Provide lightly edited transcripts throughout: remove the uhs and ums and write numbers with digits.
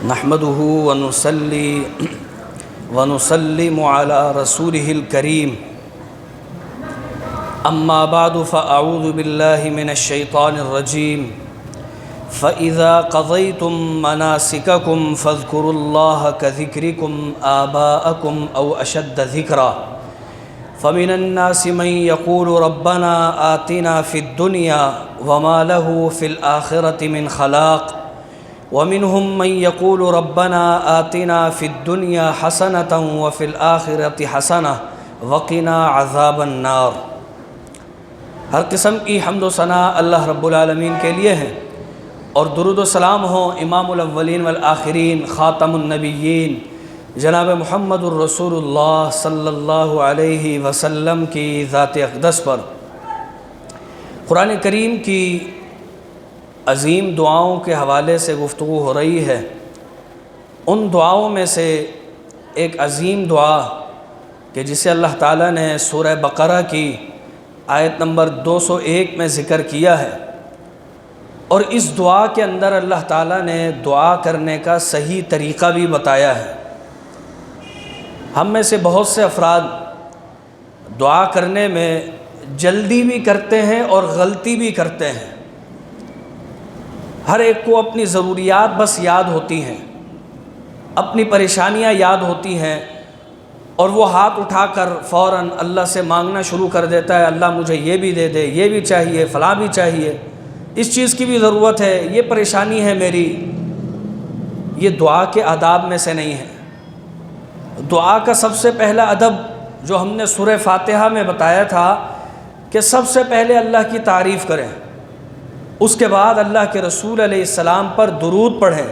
نحمده ونصلي ونسلم على رسوله الكريم أما بعد فأعوذ بالله من الشيطان الرجيم فإذا قضيتم مناسككم فاذكروا الله كذكركم آباءكم أو أشد ذكرا فمن الناس من يقول ربنا آتنا في الدنيا وما له في الآخرة من خلاق ومنهم من يقول ربنا آتنا في الدنيا حسنة وفي الآخرة حسنة وقنا عذاب النار۔ ہر قسم کی حمد و ثنا اللہ رب العالمین کے لیے ہے، اور درود و سلام ہو امام الاولین والآخرین خاتم النبیین جناب محمد الرسول اللہ صلی اللہ علیہ وسلم کی ذات اقدس پر۔ قرآن کریم کی عظیم دعاؤں کے حوالے سے گفتگو ہو رہی ہے۔ ان دعاؤں میں سے ایک عظیم دعا کہ جسے اللہ تعالیٰ نے سورہ بقرہ کی آیت نمبر 201 میں ذکر کیا ہے، اور اس دعا کے اندر اللہ تعالیٰ نے دعا کرنے کا صحیح طریقہ بھی بتایا ہے۔ ہم میں سے بہت سے افراد دعا کرنے میں جلدی بھی کرتے ہیں اور غلطی بھی کرتے ہیں۔ ہر ایک کو اپنی ضروریات بس یاد ہوتی ہیں، اپنی پریشانیاں یاد ہوتی ہیں، اور وہ ہاتھ اٹھا کر فوراً اللہ سے مانگنا شروع کر دیتا ہے، اللہ مجھے یہ بھی دے دے، یہ بھی چاہیے، فلاں بھی چاہیے، اس چیز کی بھی ضرورت ہے، یہ پریشانی ہے میری۔ یہ دعا کے آداب میں سے نہیں ہے۔ دعا کا سب سے پہلا ادب جو ہم نے سورہ فاتحہ میں بتایا تھا کہ سب سے پہلے اللہ کی تعریف کریں، اس کے بعد اللہ کے رسول علیہ السلام پر درود پڑھیں،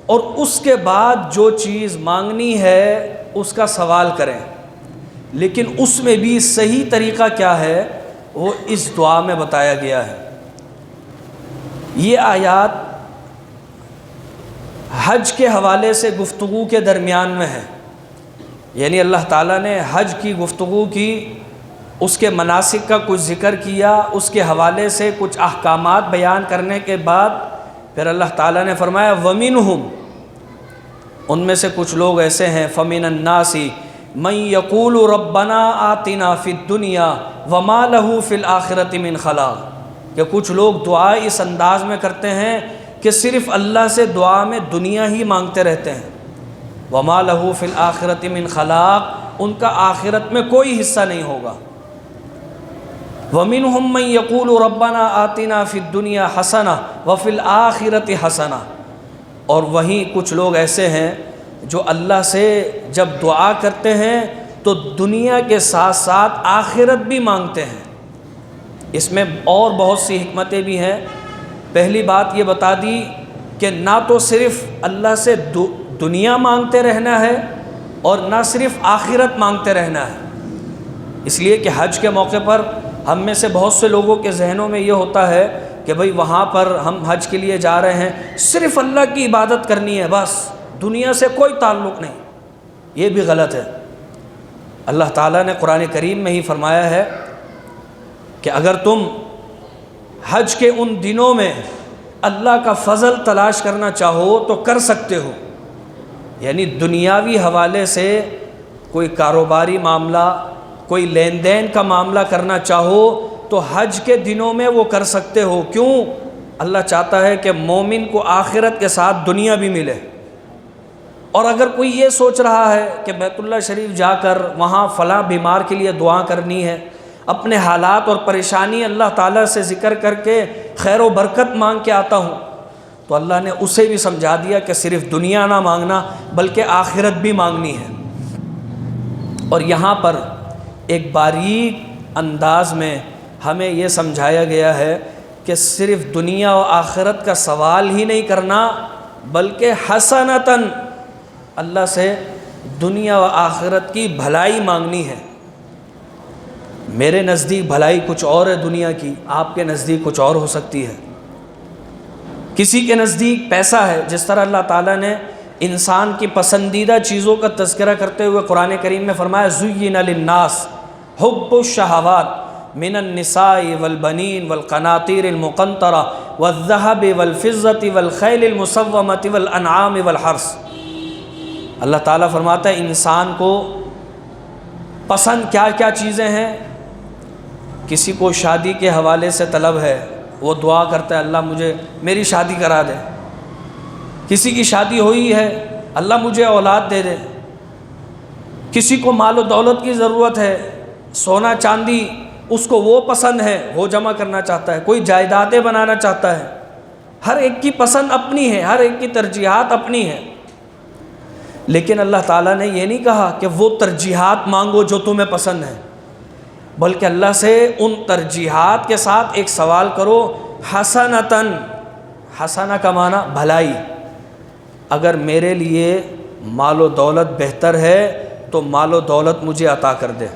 اور اس کے بعد جو چیز مانگنی ہے اس کا سوال کریں۔ لیکن اس میں بھی صحیح طریقہ کیا ہے وہ اس دعا میں بتایا گیا ہے۔ یہ آیات حج کے حوالے سے گفتگو کے درمیان میں ہے، یعنی اللہ تعالیٰ نے حج کی گفتگو کی، اس کے مناسک کا کچھ ذکر کیا، اس کے حوالے سے کچھ احکامات بیان کرنے کے بعد پھر اللہ تعالیٰ نے فرمایا وَمِنْهُمْ، ان میں سے کچھ لوگ ایسے ہیں فَمِنَ النَّاسِ مَن يَقُولُ رَبَّنَا آتِنَا فِي الدُّنْيَا وَمَا لَهُ فِي الْآخِرَةِ مِنْ خَلَاقٍ، کہ کچھ لوگ دعا اس انداز میں کرتے ہیں کہ صرف اللہ سے دعا میں دنیا ہی مانگتے رہتے ہیں۔ وَمَا لَهُ فِي الْآخِرَةِ مِنْ خَلَاقٍ، ان کا آخرت میں کوئی حصہ نہیں ہوگا۔ وَمِنْهُمْ مَن يَقُولُ رَبَّنَا آتِنَا فِي الدُّنْيَا حَسَنَةً وَفِي الْآخِرَةِ حَسَنَةً، اور وہیں کچھ لوگ ایسے ہیں جو اللہ سے جب دعا کرتے ہیں تو دنیا کے ساتھ ساتھ آخرت بھی مانگتے ہیں۔ اس میں اور بہت سی حکمتیں بھی ہیں۔ پہلی بات یہ بتا دی کہ نہ تو صرف اللہ سے دنیا مانگتے رہنا ہے اور نہ صرف آخرت مانگتے رہنا ہے۔ اس لیے کہ حج کے موقع پر ہم میں سے بہت سے لوگوں کے ذہنوں میں یہ ہوتا ہے کہ بھئی وہاں پر ہم حج کے لیے جا رہے ہیں، صرف اللہ کی عبادت کرنی ہے، بس دنیا سے کوئی تعلق نہیں۔ یہ بھی غلط ہے۔ اللہ تعالیٰ نے قرآن کریم میں ہی فرمایا ہے کہ اگر تم حج کے ان دنوں میں اللہ کا فضل تلاش کرنا چاہو تو کر سکتے ہو، یعنی دنیاوی حوالے سے کوئی کاروباری معاملہ، کوئی لین دین کا معاملہ کرنا چاہو تو حج کے دنوں میں وہ کر سکتے ہو۔ کیوں؟ اللہ چاہتا ہے کہ مومن کو آخرت کے ساتھ دنیا بھی ملے۔ اور اگر کوئی یہ سوچ رہا ہے کہ بیت اللہ شریف جا کر وہاں فلاں بیمار کے لیے دعا کرنی ہے، اپنے حالات اور پریشانی اللہ تعالیٰ سے ذکر کر کے خیر و برکت مانگ کے آتا ہوں، تو اللہ نے اسے بھی سمجھا دیا کہ صرف دنیا نہ مانگنا بلکہ آخرت بھی مانگنی ہے۔ اور یہاں پر ایک باریک انداز میں ہمیں یہ سمجھایا گیا ہے کہ صرف دنیا و آخرت کا سوال ہی نہیں کرنا بلکہ حسنتاً اللہ سے دنیا و آخرت کی بھلائی مانگنی ہے۔ میرے نزدیک بھلائی کچھ اور ہے دنیا کی، آپ کے نزدیک کچھ اور ہو سکتی ہے۔ کسی کے نزدیک پیسہ ہے، جس طرح اللہ تعالیٰ نے انسان کی پسندیدہ چیزوں کا تذکرہ کرتے ہوئے قرآن کریم میں فرمایا زُيِّنَ لِلنَّاسِ حُبُّ الشَّهَوَاتِ من النساء والبنین والقناطیر المقنطرہ والذہب والفضة والخیل المسومۃ والانعام والحرث۔ اللہ تعالیٰ فرماتا ہے انسان کو پسند کیا کیا چیزیں ہیں۔ کسی کو شادی کے حوالے سے طلب ہے، وہ دعا کرتا ہے اللہ مجھے میری شادی کرا دے۔ کسی کی شادی ہوئی ہے، اللہ مجھے اولاد دے دے۔ کسی کو مال و دولت کی ضرورت ہے، سونا چاندی اس کو وہ پسند ہے، وہ جمع کرنا چاہتا ہے۔ کوئی جائیدادیں بنانا چاہتا ہے۔ ہر ایک کی پسند اپنی ہے، ہر ایک کی ترجیحات اپنی ہیں۔ لیکن اللہ تعالیٰ نے یہ نہیں کہا کہ وہ ترجیحات مانگو جو تمہیں پسند ہے، بلکہ اللہ سے ان ترجیحات کے ساتھ ایک سوال کرو، حسنتاً، حسنہ کا معنی بھلائی۔ اگر میرے لیے مال و دولت بہتر ہے تو مال و دولت مجھے عطا کر دے،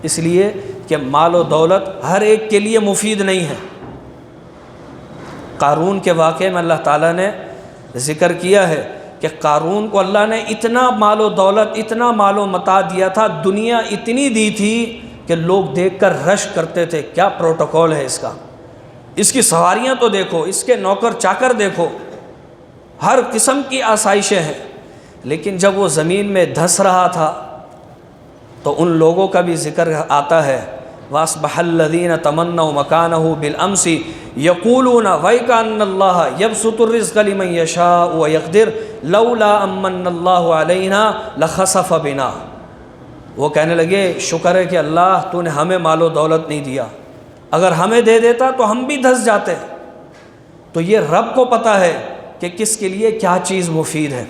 اس لیے کہ مال و دولت ہر ایک کے لیے مفید نہیں ہے۔ قارون کے واقعے میں اللہ تعالیٰ نے ذکر کیا ہے کہ قارون کو اللہ نے اتنا مال و دولت، اتنا مال و متاع دیا تھا، دنیا اتنی دی تھی کہ لوگ دیکھ کر رشک کرتے تھے، کیا پروٹوکول ہے اس کا، اس کی سواریاں تو دیکھو، اس کے نوکر چاکر دیکھو، ہر قسم کی آسائشیں ہیں۔ لیکن جب وہ زمین میں دھس رہا تھا تو ان لوگوں کا بھی ذکر آتا ہے، وَأَصْبَحَ الَّذِينَ تَمَنَّوْا مَكَانَهُ بِالْأَمْسِ يَقُولُونَ وَيْكَأَنَّ اللَّهَ يَبْسُطُ الرِّزْقَ لِمَن يَشَاءُ وَيَقْدِرُ لَوْلَا أَمَّنَّ اللَّهُ عَلَيْنَا لَخَسَفَ بِنَا۔ وہ کہنے لگے شکر ہے کہ اللہ تو نے ہمیں مال و دولت نہیں دیا، اگر ہمیں دے دیتا تو ہم بھی دھس جاتے۔ تو یہ رب کو پتہ ہے کہ کس کے لیے کیا چیز مفید ہے۔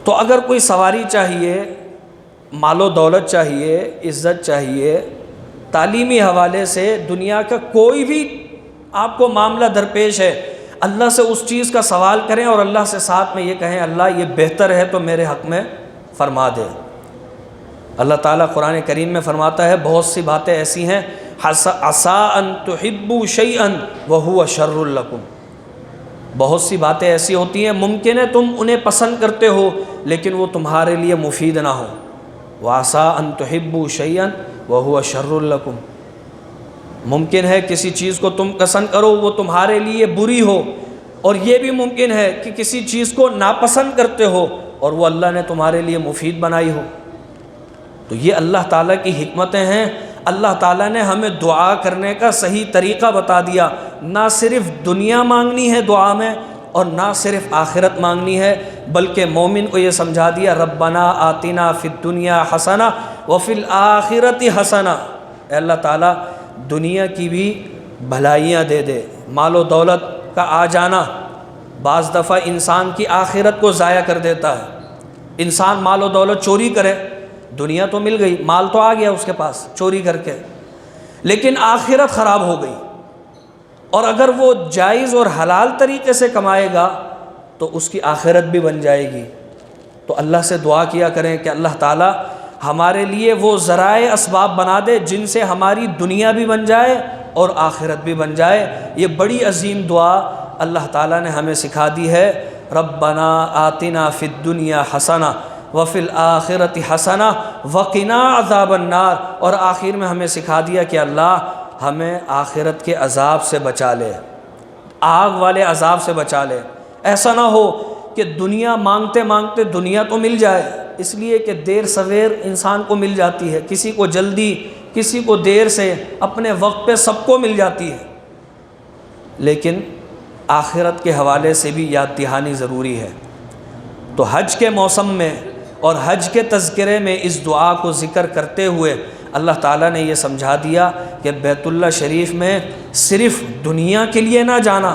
تو اگر کوئی سواری چاہیے، مال و دولت چاہیے، عزت چاہیے، تعلیمی حوالے سے دنیا کا کوئی بھی آپ کو معاملہ درپیش ہے، اللہ سے اس چیز کا سوال کریں اور اللہ سے ساتھ میں یہ کہیں اللہ یہ بہتر ہے تو میرے حق میں فرما دے۔ اللہ تعالیٰ قرآن کریم میں فرماتا ہے بہت سی باتیں ایسی ہیں، عَسَىٰ أَن تُحِبُّوا شَيْئًا وَهُوَ شَرٌّ لَكُمْ، بہت سی باتیں ایسی ہوتی ہیں ممکن ہے تم انہیں پسند کرتے ہو لیکن وہ تمہارے لیے مفید نہ ہو۔ وَعَسَىٰ أَن تُحِبُّوا شَيْئًا وَهُوَ شَرٌّ لَكُمْ، ممکن ہے کسی چیز کو تم پسند کرو وہ تمہارے لیے بری ہو، اور یہ بھی ممکن ہے کہ کسی چیز کو ناپسند کرتے ہو اور وہ اللہ نے تمہارے لیے مفید بنائی ہو۔ تو یہ اللہ تعالیٰ کی حکمتیں ہیں۔ اللہ تعالیٰ نے ہمیں دعا کرنے کا صحیح طریقہ بتا دیا، نہ صرف دنیا مانگنی ہے دعا میں اور نہ صرف آخرت مانگنی ہے، بلکہ مومن کو یہ سمجھا دیا ربنا آتنا فی الدنیا حسنہ وفی الآخرۃ حسنہ، اے اللہ تعالیٰ دنیا کی بھی بھلائیاں دے دے۔ مال و دولت کا آ جانا بعض دفعہ انسان کی آخرت کو ضائع کر دیتا ہے۔ انسان مال و دولت چوری کرے، دنیا تو مل گئی، مال تو آ گیا اس کے پاس چوری کر کے، لیکن آخرت خراب ہو گئی۔ اور اگر وہ جائز اور حلال طریقے سے کمائے گا تو اس کی آخرت بھی بن جائے گی۔ تو اللہ سے دعا کیا کریں کہ اللہ تعالیٰ ہمارے لیے وہ ذرائع اسباب بنا دے جن سے ہماری دنیا بھی بن جائے اور آخرت بھی بن جائے۔ یہ بڑی عظیم دعا اللہ تعالیٰ نے ہمیں سکھا دی ہے، ربنا آتنا فی الدنیا حسنہ وفی الآخرۃ حسنہ وقنا عذاب النار، اور آخر میں ہمیں سکھا دیا کہ اللہ ہمیں آخرت کے عذاب سے بچا لے، آگ والے عذاب سے بچا لے۔ ایسا نہ ہو کہ دنیا مانگتے مانگتے دنیا تو مل جائے، اس لیے کہ دیر سویر انسان کو مل جاتی ہے، کسی کو جلدی کسی کو دیر سے، اپنے وقت پہ سب کو مل جاتی ہے، لیکن آخرت کے حوالے سے بھی یاد دہانی ضروری ہے۔ تو حج کے موسم میں اور حج کے تذکرے میں اس دعا کو ذکر کرتے ہوئے اللہ تعالیٰ نے یہ سمجھا دیا کہ بیت اللہ شریف میں صرف دنیا کے لیے نہ جانا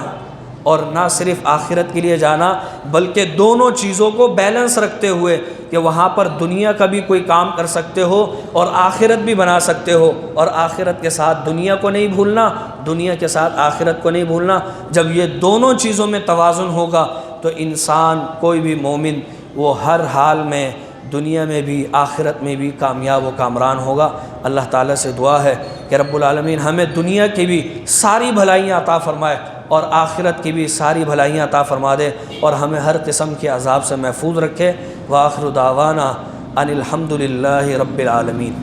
اور نہ صرف آخرت کے لیے جانا، بلکہ دونوں چیزوں کو بیلنس رکھتے ہوئے کہ وہاں پر دنیا کا بھی کوئی کام کر سکتے ہو اور آخرت بھی بنا سکتے ہو، اور آخرت کے ساتھ دنیا کو نہیں بھولنا، دنیا کے ساتھ آخرت کو نہیں بھولنا۔ جب یہ دونوں چیزوں میں توازن ہوگا تو انسان کوئی بھی مومن وہ ہر حال میں دنیا میں بھی آخرت میں بھی کامیاب و کامران ہوگا۔ اللہ تعالیٰ سے دعا ہے کہ رب العالمین ہمیں دنیا کی بھی ساری بھلائیاں عطا فرمائے اور آخرت کی بھی ساری بھلائیاں عطا فرما دے، اور ہمیں ہر قسم کے عذاب سے محفوظ رکھے۔ وآخر دعوانا ان الحمد للہ رب العالمین۔